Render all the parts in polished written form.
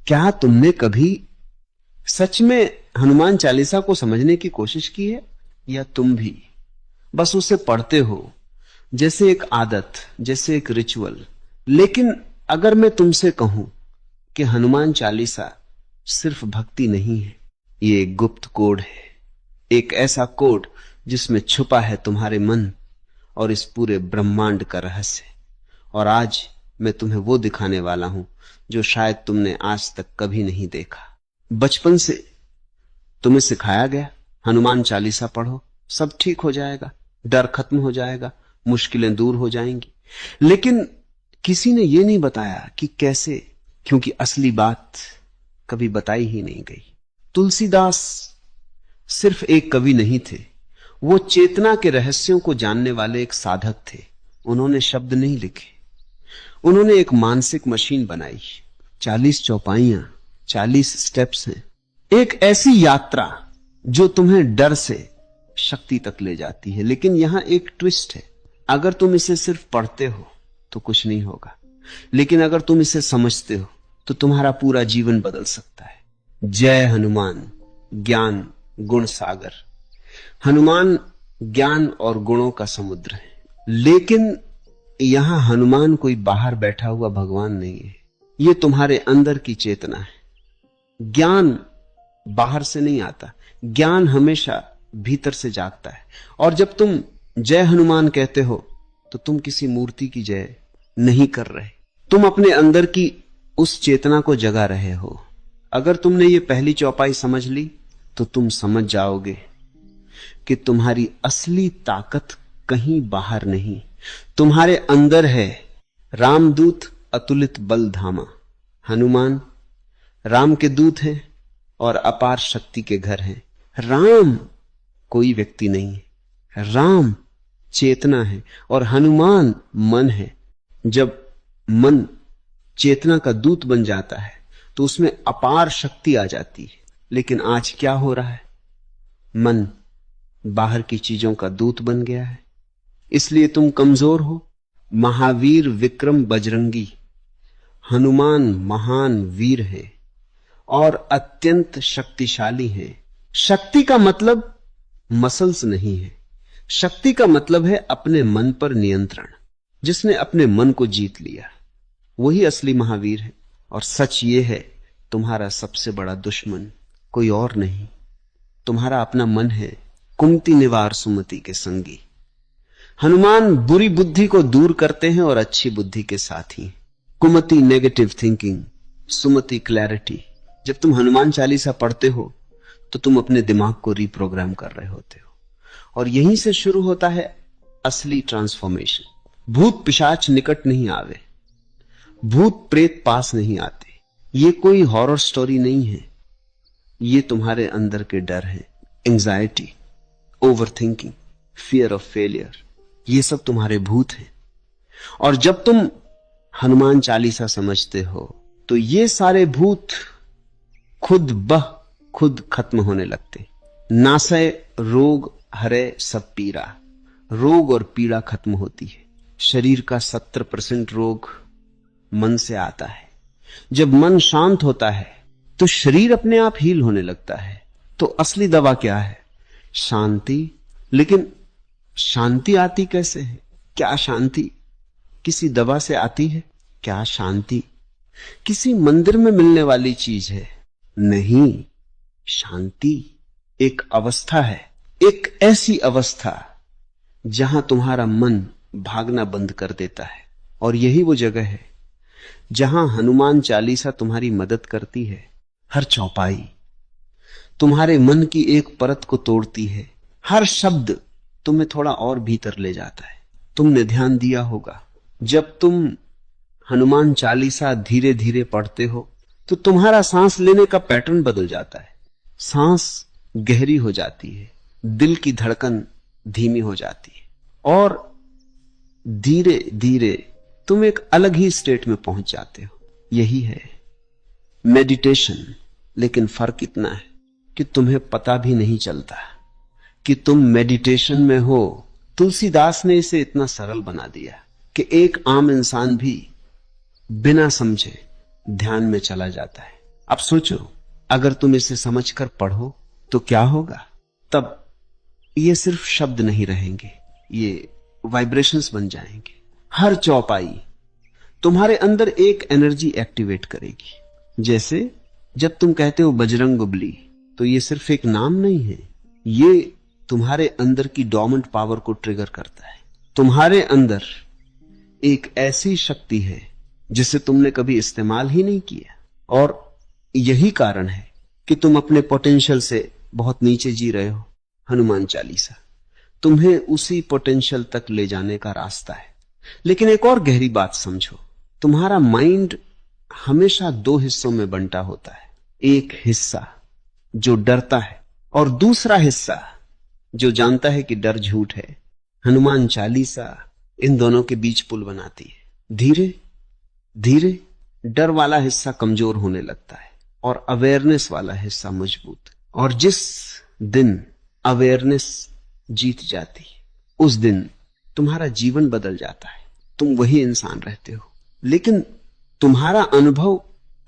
क्या तुमने कभी सच में हनुमान चालीसा को समझने की कोशिश की है, या तुम भी बस उसे पढ़ते हो जैसे एक आदत, जैसे एक रिचुअल? लेकिन अगर मैं तुमसे कहूं कि हनुमान चालीसा सिर्फ भक्ति नहीं है, ये एक गुप्त कोड है, एक ऐसा कोड जिसमें छुपा है तुम्हारे मन और इस पूरे ब्रह्मांड का रहस्य। और आज मैं तुम्हें वो दिखाने वाला हूं जो शायद तुमने आज तक कभी नहीं देखा। बचपन से तुम्हें सिखाया गया हनुमान चालीसा पढ़ो, सब ठीक हो जाएगा, डर खत्म हो जाएगा, मुश्किलें दूर हो जाएंगी। लेकिन किसी ने यह नहीं बताया कि कैसे, क्योंकि असली बात कभी बताई ही नहीं गई। तुलसीदास सिर्फ एक कवि नहीं थे, वो चेतना के रहस्यों को जानने वाले एक साधक थे। उन्होंने शब्द नहीं लिखे, उन्होंने एक मानसिक मशीन बनाई। 40 चौपाइयां, 40 स्टेप्स हैं, एक ऐसी यात्रा जो तुम्हें डर से शक्ति तक ले जाती है। लेकिन यहां एक ट्विस्ट है, अगर तुम इसे सिर्फ पढ़ते हो तो कुछ नहीं होगा, लेकिन अगर तुम इसे समझते हो तो तुम्हारा पूरा जीवन बदल सकता है। जय हनुमान ज्ञान गुण सागर। हनुमान ज्ञान और गुणों का समुद्र है, लेकिन यहां हनुमान कोई बाहर बैठा हुआ भगवान नहीं है, यह तुम्हारे अंदर की चेतना है। ज्ञान बाहर से नहीं आता, ज्ञान हमेशा भीतर से जागता है। और जब तुम जय हनुमान कहते हो तो तुम किसी मूर्ति की जय नहीं कर रहे, तुम अपने अंदर की उस चेतना को जगा रहे हो। अगर तुमने ये पहली चौपाई समझ ली तो तुम समझ जाओगे कि तुम्हारी असली ताकत कहीं बाहर नहीं, तुम्हारे अंदर है। रामदूत अतुलित बल धामा। हनुमान राम के दूत हैं और अपार शक्ति के घर हैं। राम कोई व्यक्ति नहीं है, राम चेतना है और हनुमान मन है। जब मन चेतना का दूत बन जाता है तो उसमें अपार शक्ति आ जाती है। लेकिन आज क्या हो रहा है? मन बाहर की चीजों का दूत बन गया है, इसलिए तुम कमजोर हो। महावीर विक्रम बजरंगी, हनुमान महान वीर है और अत्यंत शक्तिशाली है। शक्ति का मतलब मसल्स नहीं है, शक्ति का मतलब है अपने मन पर नियंत्रण। जिसने अपने मन को जीत लिया वही असली महावीर है। और सच ये है, तुम्हारा सबसे बड़ा दुश्मन कोई और नहीं, तुम्हारा अपना मन है। कुमति निवार सुमति के संगी। हनुमान बुरी बुद्धि को दूर करते हैं और अच्छी बुद्धि के साथी। कुमति नेगेटिव थिंकिंग, सुमति क्लैरिटी। जब तुम हनुमान चालीसा पढ़ते हो तो तुम अपने दिमाग को रिप्रोग्राम कर रहे होते हो, और यहीं से शुरू होता है असली ट्रांसफॉर्मेशन। भूत पिशाच निकट नहीं आवे, भूत प्रेत पास नहीं आते। ये कोई हॉरर स्टोरी नहीं है, ये तुम्हारे अंदर के डर है। Anxiety, over thinking, fear of failure, ये सब तुम्हारे भूत हैं। और जब तुम हनुमान चालीसा समझते हो तो ये सारे भूत खुद खत्म होने लगते। नासय रोग हरे सब पीड़ा, रोग और पीड़ा खत्म होती है। शरीर का 70% रोग मन से आता है। जब मन शांत होता है तो शरीर अपने आप हील होने लगता है। तो असली दवा क्या है? शांति। लेकिन शांति आती कैसे है? क्या शांति किसी दवा से आती है? क्या शांति किसी मंदिर में मिलने वाली चीज है? नहीं, शांति एक अवस्था है, एक ऐसी अवस्था जहां तुम्हारा मन भागना बंद कर देता है। और यही वो जगह है जहां हनुमान चालीसा तुम्हारी मदद करती है। हर चौपाई तुम्हारे मन की एक परत को तोड़ती है, हर शब्द तुम्हें थोड़ा और भीतर ले जाता है। तुमने ध्यान दिया होगा, जब तुम हनुमान चालीसा धीरे धीरे पढ़ते हो तो तुम्हारा सांस लेने का पैटर्न बदल जाता है। सांस गहरी हो जाती है, दिल की धड़कन धीमी हो जाती है और धीरे धीरे तुम एक अलग ही स्टेट में पहुंच जाते हो। यही है मेडिटेशन। लेकिन फर्क इतना है कि तुम्हें पता भी नहीं चलता कि तुम मेडिटेशन में हो। तुलसीदास ने इसे इतना सरल बना दिया कि एक आम इंसान भी बिना समझे ध्यान में चला जाता है। अब सोचो, अगर तुम इसे समझकर पढ़ो तो क्या होगा? तब ये सिर्फ शब्द नहीं रहेंगे, ये वाइब्रेशंस बन जाएंगे। हर चौपाई तुम्हारे अंदर एक एनर्जी एक्टिवेट करेगी। जैसे जब तुम कहते हो बजरंगबली, तो ये सिर्फ एक नाम नहीं है, ये तुम्हारे अंदर की डोमेंट पावर को ट्रिगर करता है। तुम्हारे अंदर एक ऐसी शक्ति है जिसे तुमने कभी इस्तेमाल ही नहीं किया, और यही कारण है कि तुम अपने पोटेंशियल से बहुत नीचे जी रहे हो। हनुमान चालीसा तुम्हें उसी पोटेंशियल तक ले जाने का रास्ता है। लेकिन एक और गहरी बात समझो, तुम्हारा माइंड हमेशा दो हिस्सों में बंटा होता है। एक हिस्सा जो डरता है और दूसरा हिस्सा जो जानता है कि डर झूठ है। हनुमान चालीसा इन दोनों के बीच पुल बनाती है। धीरे धीरे डर वाला हिस्सा कमजोर होने लगता है और अवेयरनेस वाला हिस्सा मजबूत। और जिस दिन अवेयरनेस जीत जाती है, उस दिन तुम्हारा जीवन बदल जाता है। तुम वही इंसान रहते हो, लेकिन तुम्हारा अनुभव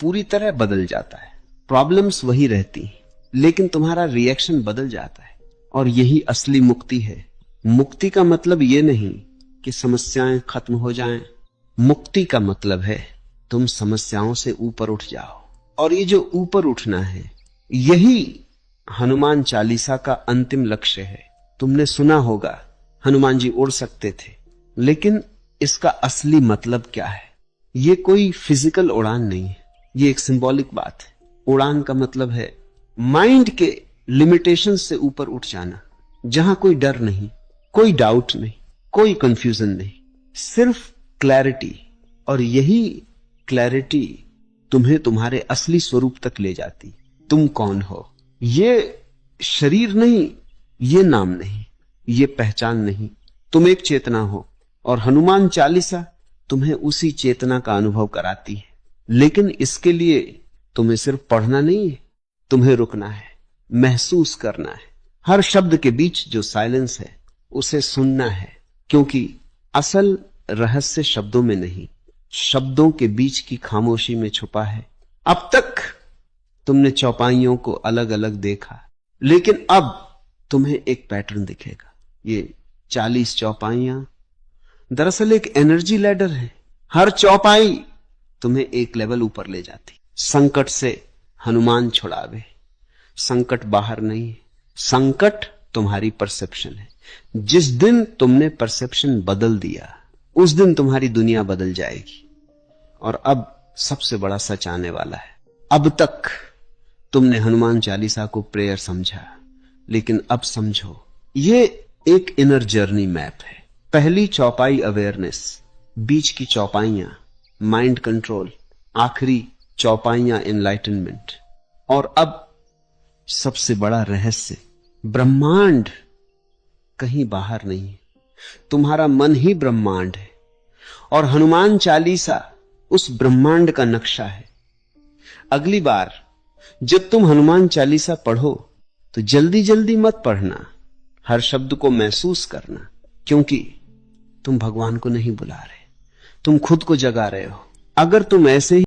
पूरी तरह बदल जाता है। प्रॉब्लम्स वही रहती हैं, लेकिन तुम्हारा रिएक्शन बदल जाता है। और यही असली मुक्ति है। मुक्ति का मतलब यह नहीं कि समस्याएं खत्म हो जाएं। मुक्ति का मतलब है तुम समस्याओं से ऊपर उठ जाओ। और ये जो ऊपर उठना है, यही हनुमान चालीसा का अंतिम लक्ष्य है। तुमने सुना होगा हनुमान जी उड़ सकते थे, लेकिन इसका असली मतलब क्या है? ये कोई फिजिकल उड़ान नहीं है, ये एक सिंबॉलिक बात है। उड़ान का मतलब है माइंड के लिमिटेशन से ऊपर उठ जाना, जहां कोई डर नहीं, कोई डाउट नहीं, कोई कंफ्यूजन नहीं, सिर्फ क्लैरिटी। और यही क्लैरिटी तुम्हें तुम्हारे असली स्वरूप तक ले जाती। तुम कौन हो? ये शरीर नहीं, ये नाम नहीं, ये पहचान नहीं, तुम एक चेतना हो। और हनुमान चालीसा तुम्हें उसी चेतना का अनुभव कराती है। लेकिन इसके लिए तुम्हें सिर्फ पढ़ना नहीं है, तुम्हें रुकना है, महसूस करना है। हर शब्द के बीच जो साइलेंस है उसे सुनना है, क्योंकि असल रहस्य शब्दों में नहीं, शब्दों के बीच की खामोशी में छुपा है। अब तक तुमने चौपाइयों को अलग अलग देखा, लेकिन अब तुम्हें एक पैटर्न दिखेगा। ये 40 चौपाइयां दरअसल एक एनर्जी लैडर है। हर चौपाई तुम्हें एक लेवल ऊपर ले जाती। संकट से हनुमान छुड़ावे। संकट बाहर नहीं है, संकट तुम्हारी परसेप्शन है। जिस दिन तुमने परसेप्शन बदल दिया, उस दिन तुम्हारी दुनिया बदल जाएगी। और अब सबसे बड़ा सच आने वाला है। अब तक तुमने हनुमान चालीसा को प्रेयर समझा, लेकिन अब समझो ये एक इनर जर्नी मैप है। पहली चौपाई अवेयरनेस, बीच की चौपाइयां माइंड कंट्रोल, आखिरी चौपाइयां एनलाइटनमेंट। और अब सबसे बड़ा रहस्य, ब्रह्मांड कहीं बाहर नहीं है, तुम्हारा मन ही ब्रह्मांड है। और हनुमान चालीसा उस ब्रह्मांड का नक्शा है। अगली बार जब तुम हनुमान चालीसा पढ़ो तो जल्दी जल्दी मत पढ़ना, हर शब्द को महसूस करना, क्योंकि तुम भगवान को नहीं बुला रहे, तुम खुद को जगा रहे हो। अगर तुम ऐसे ही